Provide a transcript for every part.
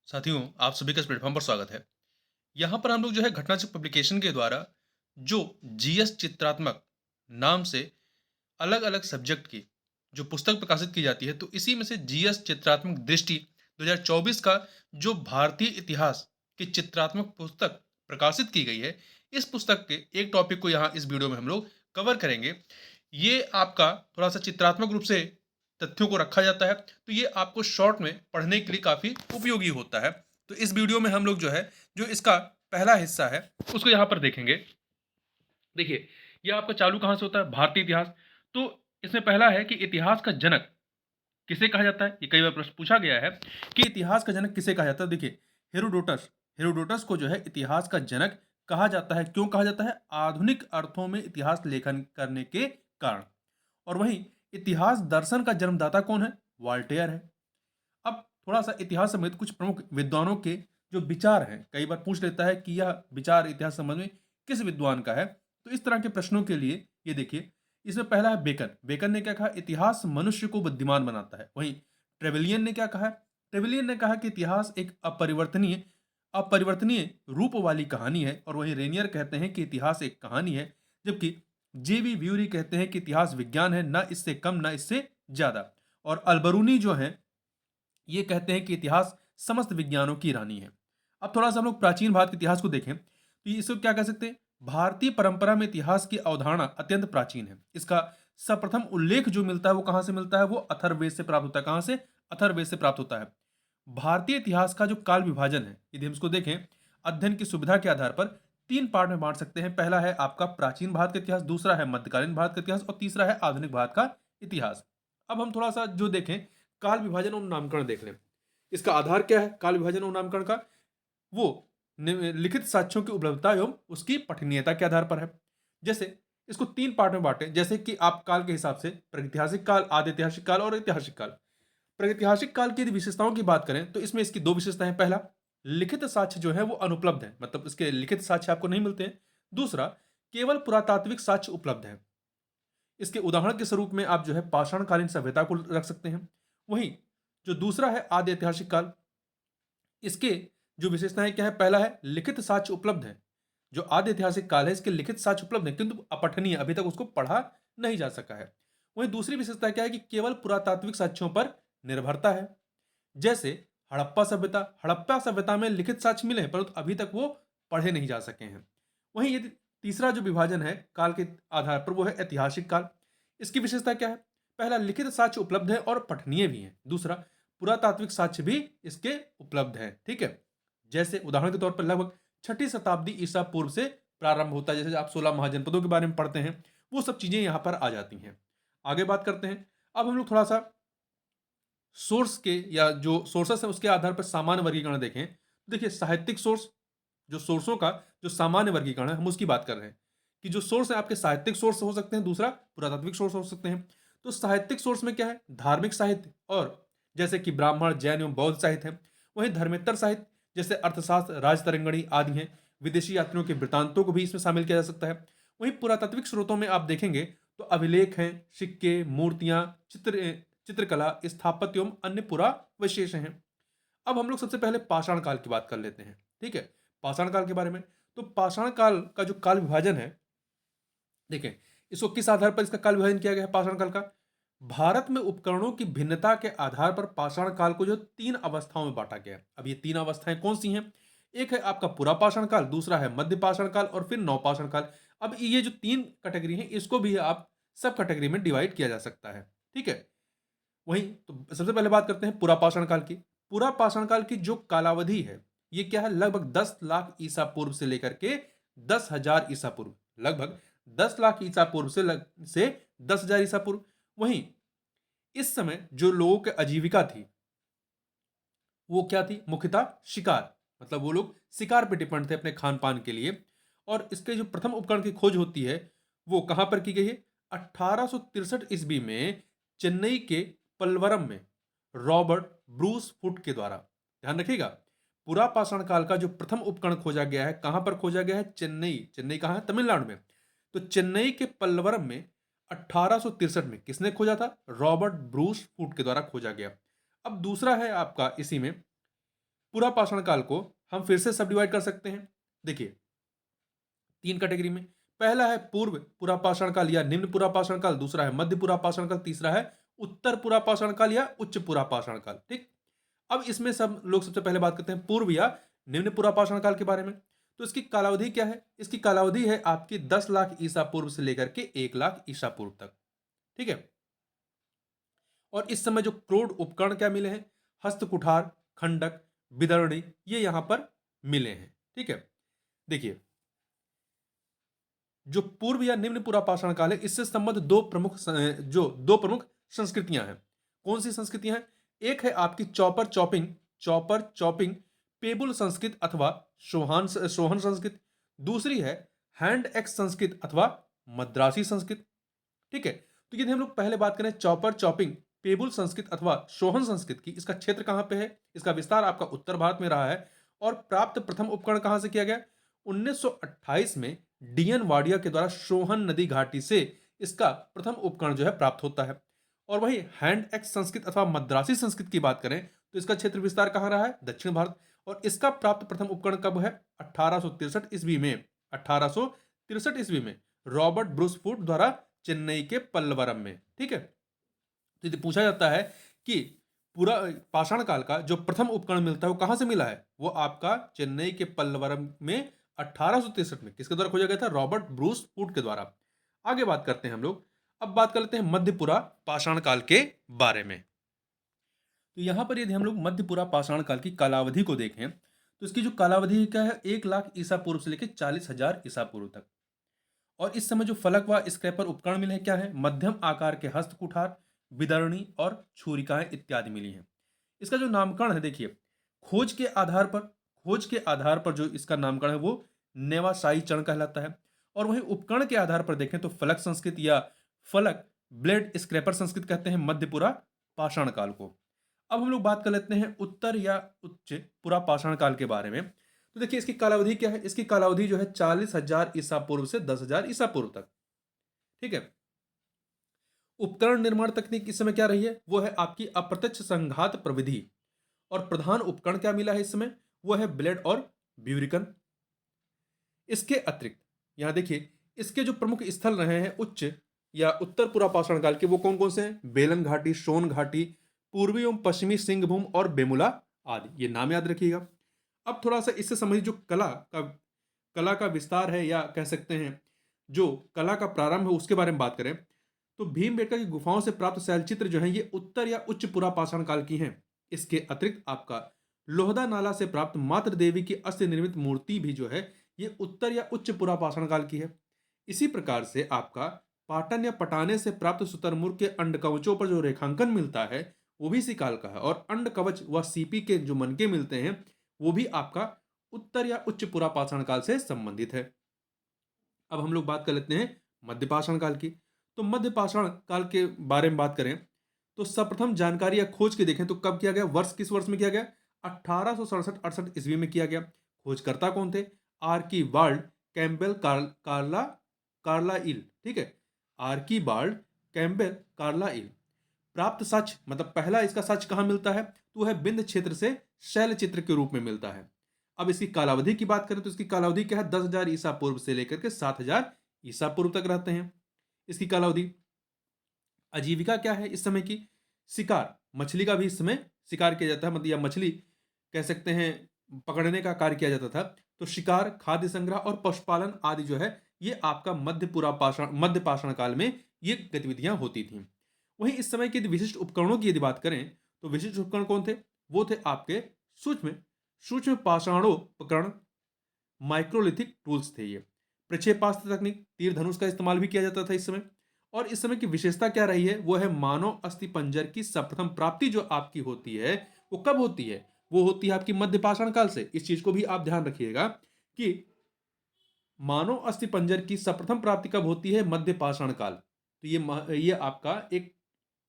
साथियों, आप सभी का इस प्लेटफ़ॉर्म पर स्वागत है। यहाँ पर हम लोग जो है घटनाचक्र पब्लिकेशन के द्वारा जो जीएस चित्रात्मक नाम से अलग-अलग सब्जेक्ट की जो पुस्तक प्रकाशित की जाती है, तो इसी में से जीएस चित्रात्मक दृष्टि 2024 का जो भारतीय इतिहास की चित्रात्मक पुस्तक प्रकाशित की गई है, इस पुस्तक के एक टॉपिक को यहाँ इस वीडियो में हम लोग कवर करेंगे। ये आपका थोड़ा-सा चित्रात्मक रूप से तथ्यों को रखा जाता है, तो ये आपको शॉर्ट में पढ़ने के लिए काफ़ी उपयोगी होता है। तो इस वीडियो में हम लोग जो है, जो इसका पहला हिस्सा है, उसको यहाँ पर देखेंगे। देखिए, ये आपका चालू कहाँ से होता है? भारतीय इतिहास। तो इसमें पहला है कि इतिहास का जनक किसे कहा जाता है? ये कई बार प्रश्न पूछा गया है कि इतिहास का जनक किसे कहा जाता है? देखिए, हेरोडोटस हेरोडोटस को जो है इतिहास का जनक कहा जाता है। क्यों कहा जाता है? आधुनिक अर्थों में इतिहास लेखन करने के कारण। और वहीं इतिहास दर्शन का जन्मदाता कौन है? वॉल्टेयर है। अब थोड़ा-सा इतिहास समेत कुछ प्रमुख विद्वानों के जो विचार हैं, कई बार पूछ लेता है कि यह विचार इतिहास संबंध में किस विद्वान का है? तो इस तरह के प्रश्नों के लिए ये देखिए, इसमें पहला है बेकन। बेकन ने क्या कहा? इतिहास मनुष्य को बुद्धिमान बनाता है। वहीं ट्रेविलियन ने क्या कहा? ट्रेविलियन ने कहा कि इतिहास एक अपरिवर्तनीय अपरिवर्तनीय रूप वाली कहानी है और वहीं रेनियर कहते हैं कि इतिहास एक कहानी है, जबकि जेवी ब्यूरी कहते हैं कि इतिहास विज्ञान है, ना इससे कम, ना इससे ज़्यादा। और अल्बरूनी जो हैं ये कहते हैं कि इतिहास समस्त विज्ञानों की रानी है। अब थोड़ा-सा हम लोग प्राचीन भारत के इतिहास को देखें, तो इसको क्या कह सकते हैं? भारतीय परंपरा में इतिहास की अवधारणा अत्यंत प्राचीन है। इसका सर्वप्रथम उल्लेख जो मिलता है, वो कहाँ से मिलता है? वो अथर्ववेद से प्राप्त होता है। कहाँ से? अथर्ववेद से प्राप्त होता है। भारतीय इतिहास का जो काल विभाजन है, यदि हम इसको देखें, अध्ययन की सुविधा के आधार पर 3 पार्ट में बाँट सकते हैं। पहला है आपका प्राचीन भारत का इतिहास, दूसरा है मध्यकालीन भारत का इतिहास और तीसरा है आधुनिक भारत का इतिहास। अब हम थोड़ा-सा जो देखें, काल विभाजन और नामकरण देख लें। इसका आधार क्या है काल विभाजन और नामकरण का? वो लिखित साक्ष्यों की उपलब्धता एवं उसकी पठनीयता के आधार पर है। जैसे इसको 3 पार्ट में बाँटें, जैसे कि आप काल के हिसाब से प्रागैतिहासिक काल, आदि ऐतिहासिक काल और ऐतिहासिक काल। प्रागैतिहासिक काल की यदि विशेषताओं की बात करें, तो इसमें इसकी 2 विशेषताएँ हैं। पहला, लिखित साक्ष्य जो है वो अनुपलब्ध है, मतलब इसके लिखित साक्ष्य आपको नहीं मिलते हैं। दूसरा, केवल पुरातात्विक साक्ष्य उपलब्ध हैं। इसके उदाहरण के स्वरूप में आप जो है पाषाणकालीन सभ्यता को रख सकते हैं। वहीं जो दूसरा है आदि ऐतिहासिक काल, इसके जो विशेषताएँ क्या है? पहला है लिखित साक्ष्य उपलब्ध है। जो आदि ऐतिहासिक काल है, इसके लिखित साक्ष्य उपलब्ध है, किंतु अपठनीय, अभी तक उसको पढ़ा नहीं जा सका है। वहीं दूसरी विशेषता क्या है कि केवल पुरातात्विक साक्ष्यों पर निर्भरता है। जैसे हड़प्पा सभ्यता में लिखित साक्ष्य मिले हैं, परंतु अभी तक वो पढ़े नहीं जा सके हैं। वहीं यदि तीसरा जो विभाजन है काल के आधार पर, वो है ऐतिहासिक काल। इसकी विशेषता क्या है? पहला, लिखित साक्ष्य उपलब्ध है और पठनीय भी है। दूसरा, पुरातात्विक साक्ष्य भी इसके उपलब्ध है। ठीक है? जैसे उदाहरण के तौर पर लगभग 6ठी शताब्दी ईसा पूर्व से प्रारंभ होता है। जैसे आप 16 महाजनपदों के बारे में पढ़ते हैं, वो सब चीज़ें यहाँ पर आ जाती हैं। आगे बात करते हैं। अब हम लोग थोड़ा-सा सोर्स के या जो सोर्सेस है उसके आधार पर सामान्य वर्गीकरण देखें, तो देखिए साहित्यिक सोर्स, जो सोर्सों का जो सामान्य वर्गीकरण है हम उसकी बात कर रहे हैं कि जो सोर्स है आपके साहित्यिक सोर्स हो सकते हैं, दूसरा पुरातात्विक सोर्स हो सकते हैं। तो साहित्यिक सोर्स में क्या है? धार्मिक साहित्य, और जैसे कि ब्राह्मण, जैन एवं बौद्ध साहित्य है। वहीं धर्मेतर साहित्य जैसे अर्थशास्त्र, राजतरंगिणी आदि हैं। विदेशी यात्रियों के वृत्तांतों को भी इसमें शामिल किया जा सकता है। वहीं पुरातात्विक स्रोतों में आप देखेंगे तो अभिलेख हैं, सिक्के, मूर्तियां, चित्रकला, स्थापत्य एवं अन्य पुरावशेष हैं। अब हम लोग सबसे पहले पाषाण काल की बात कर लेते हैं। ठीक है? पाषाण काल के बारे में, तो पाषाण काल का जो काल विभाजन है, देखें, इसको किस आधार पर इसका काल विभाजन किया गया है पाषाण काल का? भारत में उपकरणों की भिन्नता के आधार पर पाषाण काल को जो 3 अवस्थाओं में बाँटा गया है। अब ये 3 अवस्थाएँ कौन-सी हैं? एक है आपका पुरापाषाण काल, दूसरा है मध्य पाषाण काल और फिर नवपाषाण काल। अब ये जो 3 कैटेगरी हैं, इसको भी आप सब कैटेगरी में डिवाइड किया जा सकता है। ठीक है? वहीं तो सबसे पहले बात करते हैं पुरापाषाण काल की। पुरापाषाण काल की जो कालावधि है, ये क्या है? लगभग 10 लाख ईसा पूर्व से लेकर के 10,000 ईसा पूर्व। लगभग 10 लाख ईसा पूर्व से 10,000 ईसा पूर्व। वहीं इस समय जो लोगों की आजीविका थी, वो क्या थी? मुख्यतः शिकार। मतलब वो लोग शिकार पे डिपेंड थे अपने खान-पान के लिए। और इसके जो प्रथम उपकरण की खोज होती है, वो कहाँ पर की गई है? 1863 ईस्वी में चेन्नई के पल्वरम में रॉबर्ट ब्रूस फुट के द्वारा। ध्यान रखिएगा, पुरापाषाण काल का जो प्रथम उपकरण खोजा गया है, कहाँ पर खोजा गया है? चेन्नई। चेन्नई कहाँ है? तमिलनाडु में। तो चेन्नई के पल्वरम में 1863 में किसने खोजा था? रॉबर्ट ब्रूस फुट के द्वारा खोजा गया। अब दूसरा है आपका इसी में पुरापाषाण काल को हम फिर से सब डिवाइड कर सकते हैं। देखिए 3 कैटेगरी में, पहला है पूर्व पुरापाषाण काल या निम्न पुरापाषाण काल, दूसरा है मध्य पुरापाषाण काल, तीसरा है उत्तर पुरापाषाण काल या उच्च पुरापाषाण काल। ठीक, अब इसमें सब लोग सबसे पहले बात करते हैं पूर्व या निम्न पुरापाषाण काल के बारे में। तो इसकी कालावधि क्या है? इसकी कालावधि है आपकी 10 लाख ईसा पूर्व से लेकर के 1 लाख ईसा पूर्व तक। ठीक है, और इस समय जो क्रोड उपकरण क्या मिले हैं? हस्त कुठार, खंडक, विदर्णी, ये यहां पर मिले हैं। ठीक है, देखिए जो पूर्व या निम्न पुरापाषाण काल है, इससे संबद्ध दो प्रमुख संस्कृतियां हैं। कौन सी संस्कृतियां हैं? एक है आपकी चौपर चॉपिंग पेबुल संस्कृत अथवा सोहन संस्कृत। दूसरी है हैंड एक्स संस्कृत अथवा मद्रासी संस्कृत। ठीक है, तो यदि हम लोग पहले बात करें चॉपर चॉपिंग पेबुल संस्कृत अथवा सोहन संस्कृत की, इसका क्षेत्र कहां पे है? इसका विस्तार आपका उत्तर भारत में रहा है। और प्राप्त प्रथम उपकरण कहां से किया गया? 1928 में डीएन वाडिया के द्वारा सोहन नदी घाटी से इसका प्रथम उपकरण जो है प्राप्त होता है। और वही हैंड एक्स संस्कृत अथवा मद्रासी संस्कृत की बात करें तो इसका क्षेत्र विस्तार कहां रहा है? दक्षिण भारत। और इसका प्राप्त प्रथम उपकरण कब है? 1863 ईस्वी में। 1863 ईस्वी में रॉबर्ट ब्रूस फूड द्वारा चेन्नई के पल्लवरम में। ठीक है, तो यदि पूछा जाता है कि पूरा पाषाण काल का जो प्रथम उपकरण मिलता है वो कहां से मिला है? वो आपका चेन्नई के पल्लवरम में 1863 में किसके द्वारा खोजा गया था? रॉबर्ट ब्रूस फूड के द्वारा। आगे बात करते हैं हम लोग, अब बात कर लेते हैं मध्यपुरा पाषाण काल के बारे में। तो यहां पर यदि हम लोग मध्यपुरा पाषाण काल की कालावधि को देखें तो इसकी जो कालावधि क्या है? 1 लाख ईसा पूर्व से लेकर 40,000 ईसा पूर्व तक। और इस समय जो फलक व स्क्रैपर उपकरण मिले हैं क्या है? मध्यम आकार के हस्त कुठार, विदर्णी और छुरिकाएं इत्यादि मिली हैं। इसका जो नामकरण है देखिए, खोज के आधार पर जो इसका नामकरण है वो नेवासाई चरण कहलाता है। और वहीं उपकरण के आधार पर देखें तो फलक संस्कृत या फलक ब्लेड स्क्रैपर संस्कृत कहते हैं मध्यपुरा पाषाण काल को। अब हम लोग बात कर लेते हैं उत्तर या उच्च पुरा पाषाण काल के बारे में। तो देखिए इसकी कालावधि क्या है? इसकी कालावधि जो है 40,000 ईसा पूर्व से 10,000 ईसा पूर्व तक। ठीक है, उपकरण निर्माण तकनीक इस समय क्या रही है? वो है आपकी अप्रत्यक्ष संघात प्रविधि। और प्रधान उपकरण क्या मिला है इस समय? वो है ब्लेड और ब्यूरिकन। इसके अतिरिक्त यहां देखिए इसके जो प्रमुख स्थल रहे हैं उच्च या उत्तर पुरापाषाण काल के, वो कौन कौन से हैं? बेलन घाटी, सोन घाटी, पूर्वी एवं पश्चिमी सिंहभूम और बेमुला आदि। ये नाम याद रखिएगा। अब थोड़ा सा इससे संबंधित जो कला का विस्तार है या कह सकते हैं जो कला का प्रारंभ है उसके बारे में बात करें तो भीमबेटका की गुफाओं से प्राप्त शैलचित्र जो है ये उत्तर या उच्च पुरापाषाण काल की हैं। इसके अतिरिक्त आपका लोहदा नाला से प्राप्त मातृ देवी की अस्थि निर्मित मूर्ति भी जो है ये उत्तर या उच्च पुरापाषाण काल की है। इसी प्रकार से आपका पाटन या पटाने से प्राप्त शुतुरमुर्ग के अंड कवचों पर जो रेखांकन मिलता है वो भी इसी काल का है। और अंड कवच व सीपी के जो मनके मिलते हैं वो भी आपका उत्तर या उच्च पुरापाषाण काल से संबंधित है। अब हम लोग बात कर लेते हैं मध्यपाषाण काल की। तो मध्यपाषाण काल के बारे में बात करें तो सर्वप्रथम जानकारी या खोज की देखें तो कब किया गया? वर्ष किस वर्ष में किया गया? 1867-68 ईस्वी में किया गया। खोजकर्ता कौन थे? आर्कीबाल्ड कैम्पबेल कार्लाइल। ठीक है, आर्कीबाल्ड कैम्पबेल कार्लाइल। प्राप्त साक्ष्य मतलब पहला इसका साक्ष्य कहां मिलता है? तो है बिंद क्षेत्र से शैल चित्र के रूप में मिलता है। अब इसकी कालावधि की बात करें तो इसकी कालावधि क्या है? 10,000 ईसा पूर्व से लेकर के 7,000 ईसा पूर्व तक रहते हैं इसकी कालावधि। आजीविका क्या है इस समय की? शिकार, मछली का भी इस समय शिकार किया जाता है, मतलब या मछली कह सकते हैं पकड़ने का कार्य किया जाता था। तो शिकार, खाद्य संग्रह और पशुपालन आदि जो है ये आपका मध्य पाषाण काल में ये गतिविधियां होती थी। वहीं इस समय की विशिष्ट उपकरणों की यदि बात करें तो विशिष्ट उपकरण कौन थे? वो थे आपके सूक्ष्म सूक्ष्म पाषाणोपकरण, माइक्रोलिथिक टूल्स थे ये। प्रक्षेपास्त्र तकनीक, तीर धनुष का इस्तेमाल भी किया जाता था इस समय। और इस समय की विशेषता क्या रही है? वो है मानव अस्थि पंजर की सर्वप्रथम प्राप्ति जो आपकी होती है वो कब होती है? वो होती है आपकी मध्य पाषाण काल से। इस चीज को भी आप ध्यान रखिएगा कि मानव अस्थि पंजर की सर्वप्रथम प्राप्ति कब होती है? मध्य पाषाण काल। तो ये आपका एक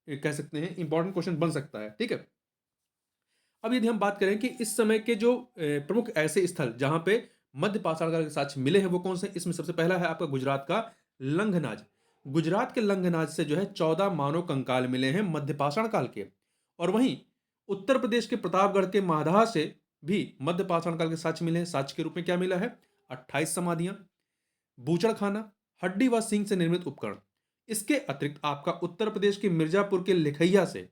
कह सकते हैं इंपॉर्टेंट क्वेश्चन बन सकता है। ठीक है, अब यदि हम बात करें कि इस समय के जो प्रमुख ऐसे स्थल जहां पे मध्य पाषाण काल के साक्ष्य मिले हैं वो कौन से? इसमें सबसे पहला है आपका गुजरात का लंघनाज। गुजरात के लंघनाज से जो है 14 मानव कंकाल मिले हैं मध्य पाषाण काल के। और वहीं उत्तर प्रदेश के प्रतापगढ़ के माधा से भी मध्य पाषाण काल के साक्ष्य मिले हैं। साक्ष्य के रूप में क्या मिला है? 28 समाधियां, बूचड़खाना, हड्डी व सींग से निर्मित उपकरण। इसके अतिरिक्त आपका उत्तर प्रदेश के मिर्जापुर के लिखैया से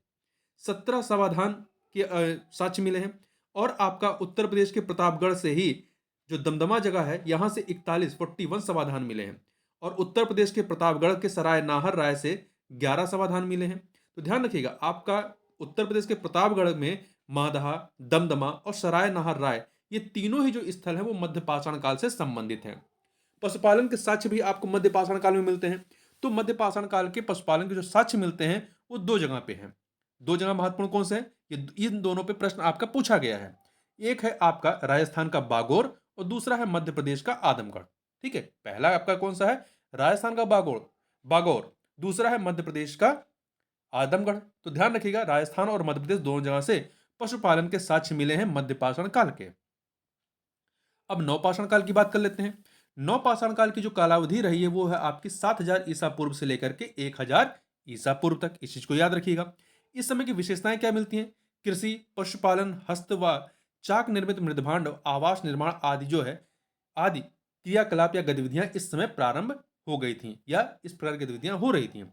17 समाधान के साक्ष्य मिले हैं। और आपका उत्तर प्रदेश के प्रतापगढ़ से ही जो दमदमा जगह है, यहां से 41 समाधान मिले हैं। और उत्तर प्रदेश के प्रतापगढ़ के सराय नाहर राय से 11 समाधान मिले हैं। तो ध्यान रखिएगा, आपका उत्तर प्रदेश के प्रतापगढ़ में मादहा, दमदमा और सराय नाहर राय, ये तीनों ही जो स्थल है वो मध्य पाषाण काल से संबंधित हैं। पशुपालन के साक्ष्य भी आपको मध्य पाषाण काल में मिलते हैं। तो मध्य पाषाण काल के पशुपालन के जो साक्ष्य मिलते हैं वो दो जगह पे हैं। दो जगह महत्वपूर्ण कौन से हैं? ये इन दोनों पे प्रश्न आपका पूछा गया है। एक है आपका राजस्थान का बागोर और दूसरा है मध्य प्रदेश का आदमगढ़। ठीक है, पहला आपका कौन सा है? राजस्थान का बागोर, दूसरा है मध्य प्रदेश का आदमगढ़। तो ध्यान रखिएगा, राजस्थान और मध्य प्रदेश दोनों जगह से पशुपालन के साक्ष्य मिले हैं मध्य पाषाण काल के। अब नवपाषाण काल की बात कर लेते हैं। नवपाषाण काल की जो कालावधि रही है वो है आपकी 7000 ईसा पूर्व से लेकर के 1000 ईसा पूर्व तक। इस चीज को याद रखिएगा। इस समय की विशेषताएं क्या मिलती हैं? कृषि, पशुपालन, हस्त व चाक निर्मित मृदभांड, आवास निर्माण आदि जो है आदि क्रियाकलाप या गतिविधियां इस समय प्रारंभ हो गई थी या इस प्रकार की गतिविधियां हो रही थी।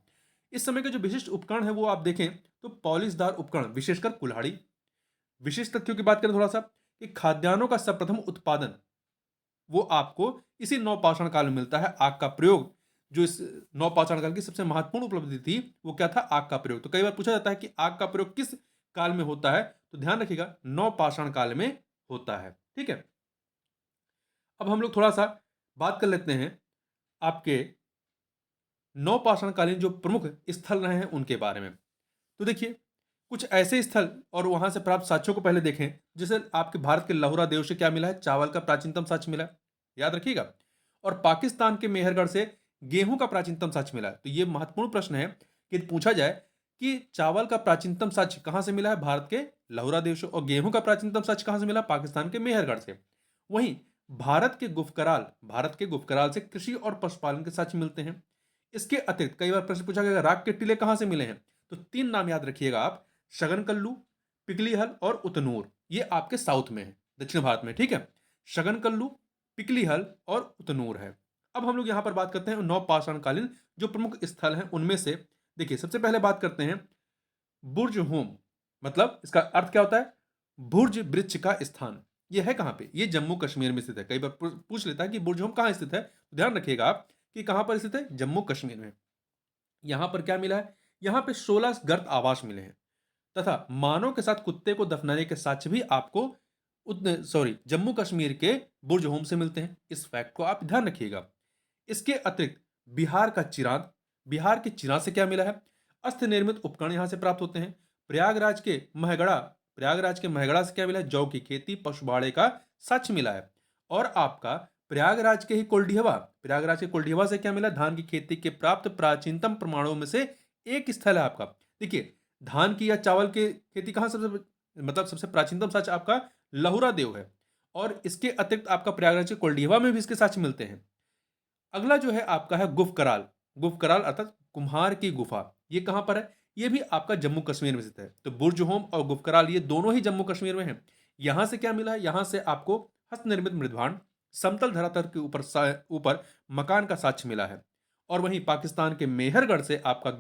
इस समय के जो विशिष्ट उपकरण है वो आप देखें तो पॉलिशदार उपकरण, विशेषकर कुल्हाड़ी। विशिष्ट तथ्यों की बात करें थोड़ा सा, कि खाद्यान्नों का सर्वप्रथम उत्पादन वो आपको इसी नवपाषाण काल में मिलता है। आग का प्रयोग, जो इस नवपाषाण काल की सबसे महत्वपूर्ण उपलब्धि थी वो क्या था? आग का प्रयोग। तो कई बार पूछा जाता है कि आग का प्रयोग किस काल में होता है? तो ध्यान रखिएगा, नवपाषाण काल में होता है। ठीक है, अब हम लोग थोड़ा सा बात कर लेते हैं आपके नवपाषाण कालीन जो प्रमुख स्थल रहे हैं उनके बारे में। तो देखिए, कुछ ऐसे स्थल और वहां से प्राप्त साक्ष्यों को पहले देखें। जैसे आपके भारत के लहुरा देव से क्या मिला है? चावल का प्राचीनतम साक्ष्य मिला है, याद रखिएगा। और पाकिस्तान के मेहरगढ़ से गेहूं का प्राचीनतम साक्ष्य मिला है। तो ये महत्वपूर्ण प्रश्न है कि पूछा जाए कि चावल का प्राचीनतम साक्ष्य कहां से मिला है? भारत के लहुरा देव से। और गेहूं का प्राचीनतम साक्ष्य कहां से मिला? पाकिस्तान के मेहरगढ़ से। वहीं भारत के गुफकराल से कृषि और पशुपालन के साक्ष्य मिलते हैं। इसके अतिरिक्त कई बार प्रश्न पूछा गया, राग के टीले कहां से मिले हैं? तो 3 नाम याद रखिएगा आप, शगनकल्लू, पिकलीहल और उतनूर। ये आपके साउथ में है, दक्षिण भारत में। ठीक है, शगनकल्लू, पिकलीहल और उतनूर है। अब हम लोग यहां पर बात करते हैं नवपाषाणकालीन जो प्रमुख स्थल हैं उनमें से। देखिए, सबसे पहले बात करते हैं बुर्ज होम। मतलब इसका अर्थ क्या होता है? बुर्ज वृक्ष का स्थान। ये है कहां पे? ये जम्मू कश्मीर में स्थित है। कई बार पूछ लेता है कि बुर्ज होम कहां स्थित है। तो ध्यान रखिएगा आप कि कहां पर स्थित है? जम्मू कश्मीर में। यहां पर क्या मिला है? यहां पे 16 गर्त आवास मिले हैं तथा मानव के साथ कुत्ते को दफनाने के साक्ष्य भी आपको जम्मू कश्मीर के बुर्ज होम से मिलते हैं। इस फैक्ट को आप ध्यान रखिएगा। इसके अतिरिक्त बिहार का चिराग, बिहार के चिराग से क्या मिला है? अस्त निर्मित उपकरण यहां से प्राप्त होते हैं। प्रयागराज के महगड़ा से क्या मिला है? जौ की खेती, पशुबाड़े का साक्ष्य मिला है। और आपका प्रयागराज के कोल्डिहवा से क्या मिला? धान की खेती के प्राप्त प्राचीनतम प्रमाणों में से एक स्थल है आपका। देखिए, धान की या चावल की खेती कहां सबसे प्राचीनतम साक्ष्य आपका लहुरा देव है। और इसके अतिरिक्त आपका प्रयागराज के कोल्डिहवा में भी इसके साक्ष्य मिलते हैं। अगला जो है आपका है गुफकराल। गुफकराल अर्थात कुम्हार की गुफा। ये कहां पर है? ये भी आपका जम्मू कश्मीर में स्थित है। तो बुर्ज होम और गुफकराल ये दोनों ही जम्मू कश्मीर में हैं। यहां से क्या मिला है? यहां से आपको हस्त निर्मित मृदभांड, समतल धरातल के ऊपर मकान का साक्ष्य मिला है। और वहीं पाकिस्तान के मेहरगढ़ से आपका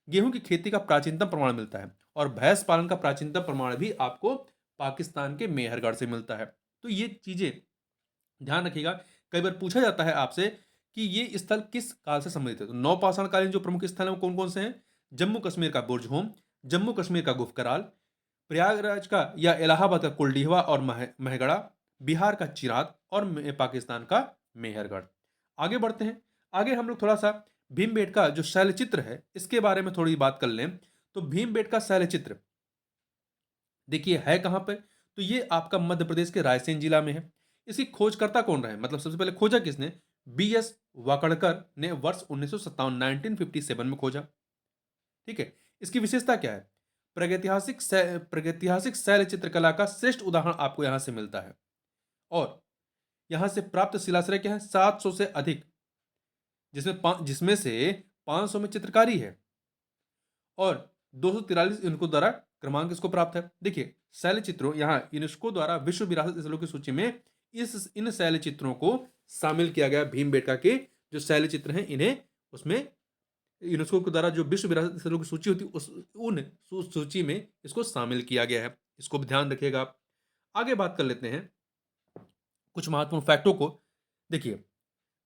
गेहूं की खेती का प्राचीनतम प्रमाण मिलता है। और भैंस पालन का प्राचीनतम प्रमाण भी आपको पाकिस्तान के मेहरगढ़ से मिलता है। तो ये चीजें ध्यान रखिएगा। कई बार पूछा जाता है आपसे कि ये स्थल किस काल से संबंधित है। तो नवपाषाण कालीन जो प्रमुख स्थल है वो कौन कौन से हैं? जम्मू कश्मीर का बुर्ज होम, जम्मू कश्मीर का गुफकराल, प्रयागराज का या इलाहाबाद का कुलडीहवा और महगड़ा, बिहार का चिराग और पाकिस्तान का मेहरगढ़। आगे बढ़ते हैं। आगे हम लोग थोड़ा सा भीमबेटका जो शैलचित्र है इसके बारे में थोड़ी बात कर लें। तो भीमबेटका शैलचित्र देखिए है कहां पे? तो ये आपका मध्य प्रदेश के रायसेन जिला में है। इसकी खोजकर्ता कौन रहे? मतलब सबसे पहले खोजा किसने? बीएस वाकड़कर ने वर्ष 1957 में खोजा। ठीक है, इसकी विशेषता क्या है? प्रागैतिहासिक शैल चित्रकला का श्रेष्ठ उदाहरण आपको यहां से मिलता है। और यहां से प्राप्त शिलाश्रय क्या है? 700 से अधिक, जिसमें से 500 में चित्रकारी है और 243 इनको द्वारा क्रमांक इसको प्राप्त है। देखिए शैल चित्रों, यहाँ यूनेस्को द्वारा विश्व विरासत स्थलों की सूची में इन शैल चित्रों को शामिल किया गया। भीमबेटका के जो शैल चित्र हैं इन्हें उसमें यूनेस्को के द्वारा जो विश्व विरासत स्थलों की सूची होती है उन सूची में इसको शामिल किया गया है। इसको भी ध्यान रखिएगा आप। आगे बात कर लेते हैं कुछ महत्वपूर्ण फैक्टों को। देखिए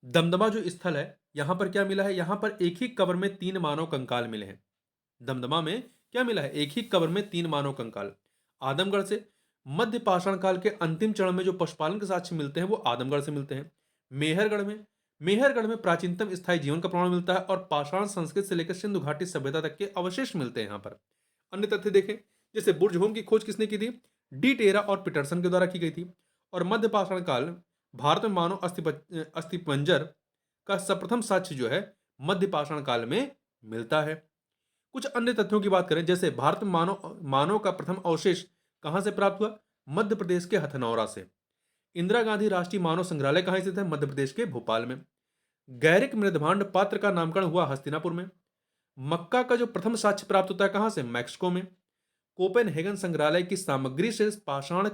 दमदमा जो स्थल है, यहां पर क्या मिला है, यहां पर एक ही कब्र में 3 मानव कंकाल मिले हैं। दमदमा में क्या मिला है, एक ही कब्र में 3 मानव कंकाल। आदमगढ़ से मध्य पाषाण काल के अंतिम चरण में जो पशुपालन के साक्ष्य मिलते हैं वो आदमगढ़ से मिलते हैं। मेहरगढ़ में प्राचीनतम स्थायी जीवन का प्रमाण मिलता है और पाषाण संस्कृति से लेकर सिंधु घाटी सभ्यता तक के अवशेष मिलते हैं। यहाँ पर अन्य तथ्य देखें, जैसे बुर्जहोम की खोज किसने की थी, डी टेरा और पीटरसन के द्वारा की गई थी। और मध्य पाषाण काल भारत में मानव अस्थिपंजर का सर्वप्रथम साक्ष्य जो है मध्य पाषाण काल में मिलता है। कुछ अन्य तथ्यों की बात करें, जैसे भारत में मानव का प्रथम अवशेष कहां से प्राप्त हुआ, मध्य प्रदेश के हथनौरा से। इंदिरा गांधी राष्ट्रीय मानव संग्रहालय कहां स्थित है, मध्य प्रदेश के भोपाल में। गैरिक मृदभांड पात्र का नामकरण हुआ हस्तिनापुर में। मक्का का जो प्रथम साक्ष्य प्राप्त होता है कहां से, मैक्सिको में। कोपेनहेगन संग्रहालय की सामग्री से पाषाण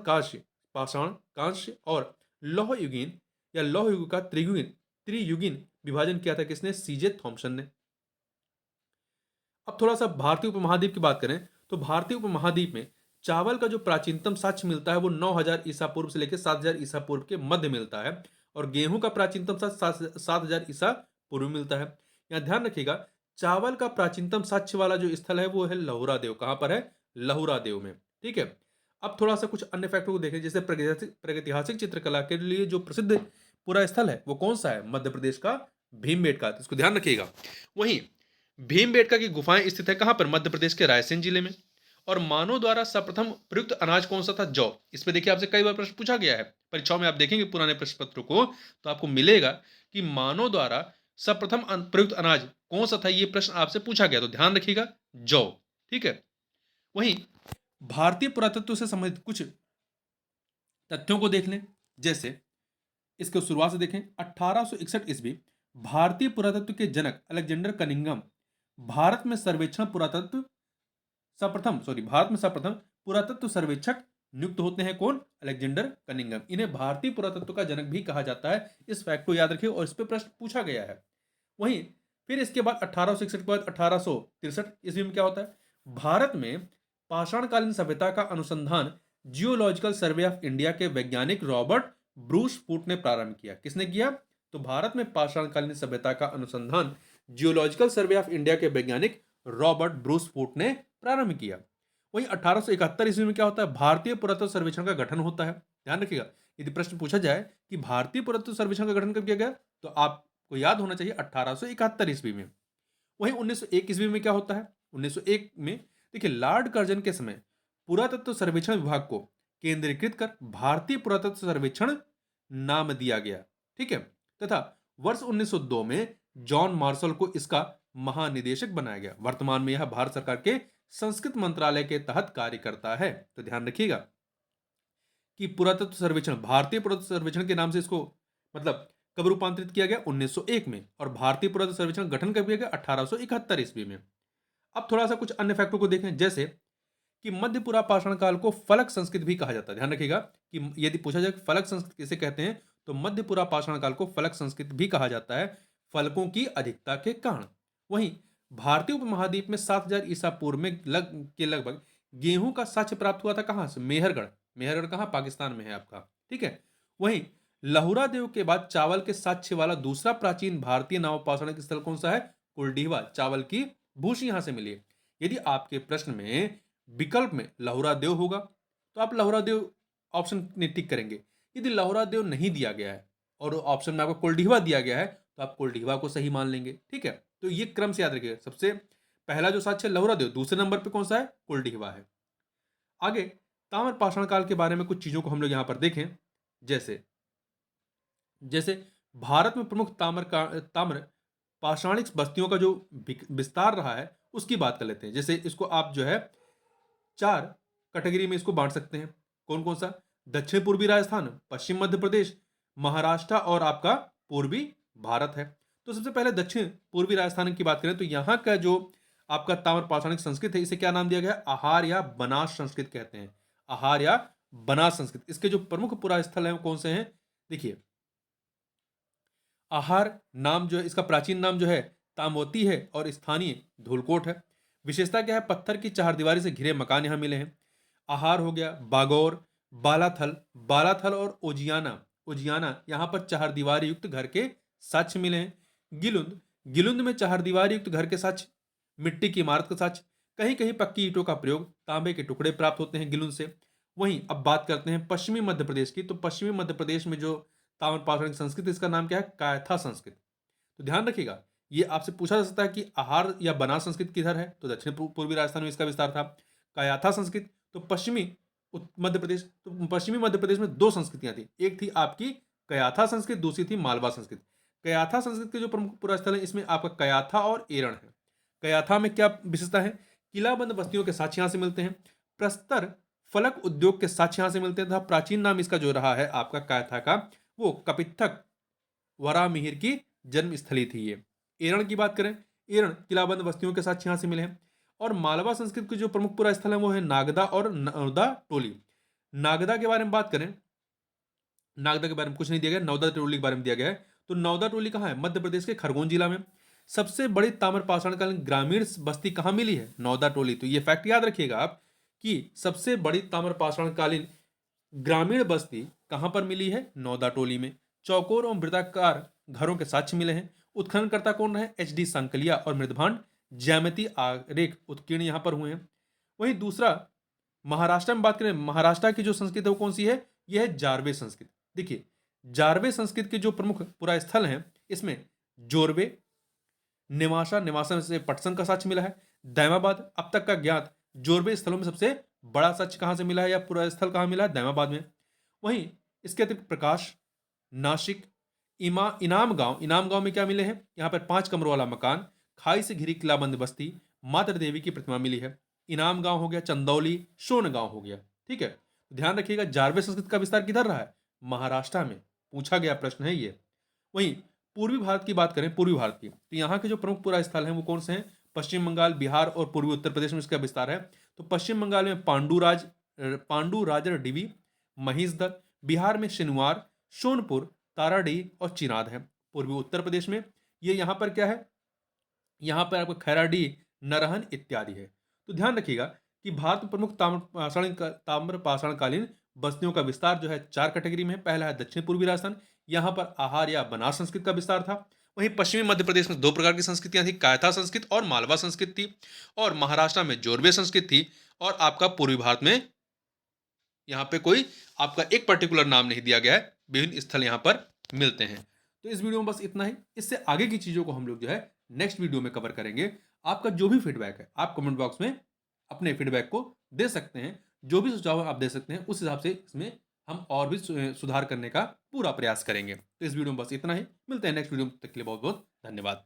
कांस्य और लौह युगीन या लौह युग का त्रियुगीन विभाजन किया था किसने, सीजे थॉमसन ने। अब थोड़ा सा भारतीय उपमहाद्वीप की बात करें तो भारतीय उपमहाद्वीप में चावल का जो प्राचीनतम साक्ष्य मिलता है वो 9000 ईसा पूर्व से लेकर 7000 ईसा पूर्व के मध्य मिलता है। और गेहूं का प्राचीनतम साक्ष्य 7000 ईसा पूर्व मिलता है। यहाँ ध्यान रखिएगा, चावल का प्राचीनतम साक्ष्य वाला जो स्थल है वो है लहुरा देव। कहां पर है, लहुरा देव में। ठीक है। अब थोड़ा सा कुछ अन्य फैक्टों को देखें, जैसे प्रागैतिहासिक चित्रकला के लिए जो प्रसिद्ध पूरा स्थल है वो कौन सा है, मध्य प्रदेश का भीमबेटका। तो इसको ध्यान रखिएगा। वहीं भीमबेटका की गुफाएं स्थित है कहां पर, मध्य प्रदेश के रायसेन जिले में। और मानव द्वारा सर्वप्रथम प्रयुक्त अनाज कौन सा था, जौ। इस पे देखिए आपसे कई बार प्रश्न पूछा गया है परीक्षाओं में, आप देखेंगे पुराने प्रश्न पत्रों को तो आपको मिलेगा कि मानव द्वारा सर्वप्रथम प्रयुक्त अनाज कौन सा था, ये प्रश्न आपसे पूछा गया, तो ध्यान रखिएगा जौ। ठीक है। वहीं भारतीय पुरातत्व से संबंधित कुछ तथ्यों को देख लें, जैसे इसको शुरुआत से देखें। 1861 ईस्वी भारतीय पुरातत्व के जनक अलेक्जेंडर कनिंघम भारत में सर्वेक्षण सर्वप्रथम पुरातत्व सर्वेक्षक नियुक्त होते हैं। कौन, अलेक्जेंडर कनिंघम। इन्हें भारतीय पुरातत्व का जनक भी कहा जाता है। इस फैक्ट को याद रखिए और इस पर प्रश्न पूछा गया है। वहीं फिर इसके बाद 1861 के बाद 1863 ईस्वी में क्या होता है, भारत में पाषाणकालीन सभ्यता का अनुसंधान जियोलॉजिकल सर्वे ऑफ इंडिया के वैज्ञानिक रॉबर्ट ब्रूस फूट ने प्रारंभ किया। किसने किया, तो भारत में पाषाणकालीन सभ्यता का अनुसंधान जियोलॉजिकल सर्वे ऑफ इंडिया के वैज्ञानिक रॉबर्ट ब्रूस फूट ने प्रारंभ किया। वहीं 1871 ईस्वी में क्या होता है, भारतीय पुरातत्व सर्वेक्षण का गठन होता है। ध्यान रखिएगा, यदि प्रश्न पूछा जाए कि भारतीय पुरातत्व सर्वेक्षण का गठन कब किया गया, तो आपको याद होना चाहिए 1871 ईस्वी में। वहीं 1901 ईस्वी में क्या होता है, 1901 में देखिए लॉर्ड कर्जन के समय पुरातत्व सर्वेक्षण विभाग को केंद्रीकृत कर भारतीय पुरातत्व सर्वेक्षण नाम दिया गया। ठीक है। तथा वर्ष 1902 में जॉन मार्शल को इसका महानिदेशक बनाया गया। वर्तमान में यह भारत सरकार के संस्कृत मंत्रालय के तहत कार्य करता है। तो ध्यान रखिएगा कि पुरातत्व सर्वेक्षण, भारतीय पुरातत्व सर्वेक्षण के नाम से इसको मतलब कब रूपांतरित किया गया, 1901 में। और भारतीय पुरातत्व सर्वेक्षण गठन कब किया गया, 1871 ईस्वी में। अब थोड़ा सा कुछ अन्य फैक्टों को देखें, जैसे कि मध्यपुरा पाषाण काल को फलक संस्कृति भी कहा जाता है। ध्यान रखिएगा कि यदि पूछा जाए फलक संस्कृति किसे कहते हैं, तो मध्यपुरा पाषाण काल को फलक संस्कृति भी कहा जाता है, फलकों की अधिकता के कारण। वहीं भारतीय उपमहाद्वीप में 7000 ईसा पूर्व में लगभग गेहूं का साक्ष्य प्राप्त हुआ था कहां से, मेहरगढ़ कहां, पाकिस्तान में है आपका। ठीक है। वहीं लहुरा देव के बाद चावल के साक्ष्य वाला दूसरा प्राचीन भारतीय नाव पाषाण स्थल कौन सा है, कुलडीवा। चावल की भूसी यहां से मिली है। यदि आपके प्रश्न में विकल्प में लहुरा देव होगा तो आप लहुरा देव ऑप्शन में टिक करेंगे। यदि लहुरा देव नहीं दिया गया है और ऑप्शन में आपको कोल्डिवा दिया गया है तो आप कोल्डिवा को सही मान लेंगे। ठीक है। तो ये क्रम से याद रखिएगा, सबसे पहला जो साक्ष्य है लहुरा देव, दूसरे नंबर पे कौन सा है, कोल्डिवा है। आगे ताम्र पाषाण काल के बारे में कुछ चीजों को हम लोग यहां पर देखें, जैसे भारत में प्रमुख ताम्र पाषाणिक बस्तियों का जो विस्तार रहा है उसकी बात कर लेते हैं। जैसे इसको आप जो है 4 कैटेगरी में इसको बांट सकते हैं। कौन कौन सा, दक्षिण पूर्वी राजस्थान, पश्चिम मध्य प्रदेश, महाराष्ट्र और आपका पूर्वी भारत है। तो सबसे पहले दक्षिण पूर्वी राजस्थान की बात करें तो यहाँ का जो आपका ताम्रपाषाणिक संस्कृत है, इसे क्या नाम दिया गया है? आहार या बनास संस्कृत कहते हैं। आहार या बनास संस्कृत। इसके जो प्रमुख पुरा स्थल हैं वो कौन से हैं? देखिए, आहार नाम जो है, इसका प्राचीन नाम जो है तामवती है और स्थानीय धूलकोट है। विशेषता क्या है? पत्थर की चारदीवारी से घिरे मकान यहाँ मिले हैं। आहार हो गया, बागौर, बालाथल, बालाथल और ओजियाना, ओजियाना यहाँ पर चारदीवारी युक्त घर के साक्ष्य मिले हैं। गिलुंद, गिलुंद में चारदीवारी युक्त घर के साक्ष्य, मिट्टी की इमारत का साक्ष्य, कहीं कहीं पक्की ईंटों का प्रयोग, तांबे के टुकड़े प्राप्त होते हैं गिलुंद से। वहीं अब बात करते हैं पश्चिमी मध्य प्रदेश की, तो पश्चिमी मध्य प्रदेश में जो ताम्रपाषाणिक संस्कृत, इसका नाम क्या है? कायथा संस्कृत। तो ध्यान रखिएगा, ये आपसे पूछा जा सकता है कि आहार या बनास संस्कृत किधर है? तो दक्षिण पूर्वी राजस्थान में इसका विस्तार था। कायाथा संस्कृत तो पश्चिमी मध्य प्रदेश, तो पश्चिमी मध्य प्रदेश में दो संस्कृतियां थी, एक थी आपकी कयाथा संस्कृत, दूसरी थी मालवा संस्कृत। कयाथा संस्कृत के जो प्रमुख पुरा स्थल है, इसमें आपका कयाथा और एरण है। कयाथा में क्या विशेषता है? किलाबंद बस्तियों के साक्ष्य यहाँ से मिलते हैं। प्रस्तर फलक उद्योग के साक्ष्य यहाँ से मिलते हैं तथा प्राचीन नाम इसका जो रहा है आपका कयाथा का, वो कपित्थक वरामिहिर की जन्म स्थली थी ये। एरण की बात करें, एरण किलाबंद बस्तियों के साक्ष्य यहाँ से मिले हैं। और मालवा संस्कृत के जो प्रमुख पुरा स्थल है वो है नागदा और नौदा टोली। नागदा के बारे में बात करें, नागदा के बारे में कुछ नहीं दिया गया, नौदा टोली के बारे में दिया गया है। तो नौदा टोली कहाँ है? मध्य प्रदेश के खरगोन जिला में। सबसे बड़ी ताम्रपाषाणकालीन ग्रामीण बस्ती कहाँ मिली है? नौदा टोली। तो ये फैक्ट याद रखिएगा आप कि सबसे बड़ी ताम्रपाषाणकालीन ग्रामीण बस्ती कहां पर मिली है? नौदा टोली में। चौकोर और वृत्ताकार घरों के साक्ष्य मिले हैं। उत्खननकर्ता कौन रहे? एच डी सांकलिया और मृदभांड ज्यामिति आरेख उत्कीर्ण यहां पर हुए हैं। वहीं दूसरा, महाराष्ट्र में बात करें, महाराष्ट्र की जो संस्कृति है वो कौन सी है? यह है जारवे संस्कृत। देखिए, जारवे संस्कृत के जो प्रमुख पुरा स्थल हैं, इसमें जोरवे, नेवासा, नेवासा से पटसन का साक्ष्य मिला है। दैमाबाद, अब तक का ज्ञात जोरवे स्थलों में सबसे बड़ा साक्ष्य कहां से मिला है या पुरा स्थल कहां मिला है? दैमाबाद में। वहीं इसके अतिरिक्त प्रकाश, नासिक, इनाम गांव, इनाम गांव में क्या मिले हैं? यहाँ पर 5 कमरों वाला मकान, खाई से घिरी किलाबंद बस्ती, मातृ देवी की प्रतिमा मिली है। इनाम गांव हो गया, चंदौली, सोन गांव हो गया। ठीक है, ध्यान रखिएगा, जारवे संस्कृत का विस्तार किधर रहा है? महाराष्ट्र में। पूछा गया प्रश्न है ये। वहीं पूर्वी भारत की बात करें, पूर्वी भारत की, तो यहाँ के जो प्रमुख पुरा स्थल हैं वो कौन से हैं? पश्चिम बंगाल, बिहार और पूर्वी उत्तर प्रदेश में इसका विस्तार है। तो पश्चिम बंगाल में पांडु राजर डिवी, महिषदल, बिहार में शिनवार, सोनपुर, ताराडीह और चिनाद है। पूर्वी उत्तर प्रदेश में ये यहाँ पर क्या है? यहाँ पर आपको खैराडीह, नरहन इत्यादि है। तो ध्यान रखिएगा कि भारत में प्रमुख ताम्रपाषाणकालीन बस्तियों का विस्तार जो है 4 कैटेगरी में है। पहला है दक्षिण पूर्वी राजस्थान, यहाँ पर आहार या बनास संस्कृत का विस्तार था। वहीं पश्चिमी मध्य प्रदेश में 2 प्रकार की संस्कृतियां थी, कायथा संस्कृत और मालवा संस्कृत थी। और महाराष्ट्र में जोरवे संस्कृत थी। और आपका पूर्वी भारत में यहाँ पे कोई आपका एक पर्टिकुलर नाम नहीं दिया गया है, विभिन्न स्थल यहाँ पर मिलते हैं। तो इस वीडियो में बस इतना ही। इससे आगे की चीजों को हम लोग जो है नेक्स्ट वीडियो में कवर करेंगे। आपका जो भी फीडबैक है आप कमेंट बॉक्स में अपने फीडबैक को दे सकते हैं, जो भी सुझाव आप दे सकते हैं, उस हिसाब से इसमें हम और भी सुधार करने का पूरा प्रयास करेंगे। तो इस वीडियो में बस इतना ही, मिलते हैं नेक्स्ट वीडियो में, तब तक के लिए बहुत बहुत धन्यवाद।